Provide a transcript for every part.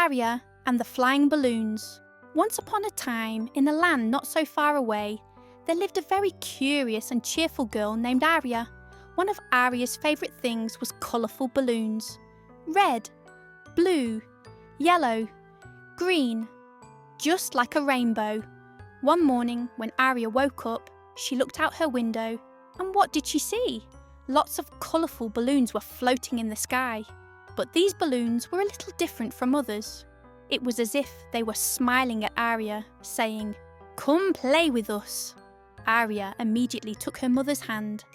Arya and the Flying Balloons. Once upon a time, in a land not so far away, there lived a very curious and cheerful girl named Arya. One of Arya's favourite things was colourful balloons. Red, blue, yellow, green, just like a rainbow. One morning, when Arya woke up, she looked out her window, and what did she see? Lots of colourful balloons were floating in the sky. But these balloons were a little different from others. It was as if they were smiling at Arya, saying, "Come play with us." Arya immediately took her mother's hand,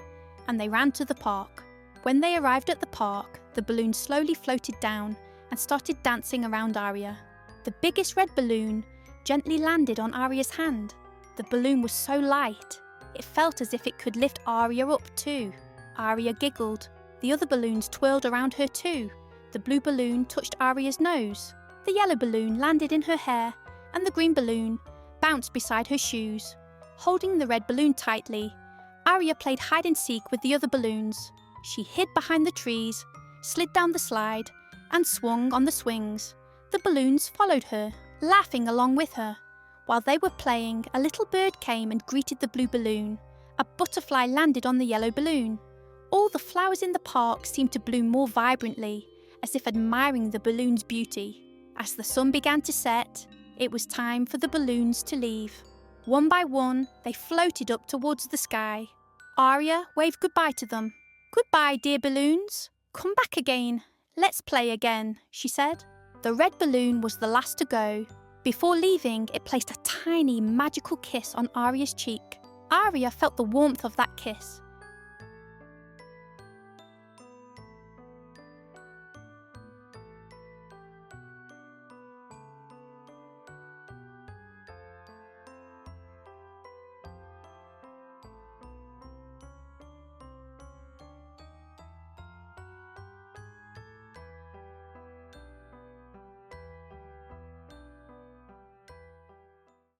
and they ran to the park. When they arrived at the park, the balloons slowly floated down and started dancing around Arya. The biggest red balloon gently landed on Arya's hand. The balloon was so light, it felt as if it could lift Arya up too. Arya giggled. The other balloons twirled around her too. The blue balloon touched Arya's nose. The yellow balloon landed in her hair, and the green balloon bounced beside her shoes. Holding the red balloon tightly, Arya played hide and seek with the other balloons. She hid behind the trees, slid down the slide, and swung on the swings. The balloons followed her, laughing along with her. While they were playing, a little bird came and greeted the blue balloon. A butterfly landed on the yellow balloon. All the flowers in the park seemed to bloom more vibrantly, as if admiring the balloon's beauty. As the sun began to set, it was time for the balloons to leave. One by one, they floated up towards the sky. Arya waved goodbye to them. "Goodbye, dear balloons. Come back again. Let's play again," she said. The red balloon was the last to go. Before leaving, it placed a tiny magical kiss on Arya's cheek. Arya felt the warmth of that kiss.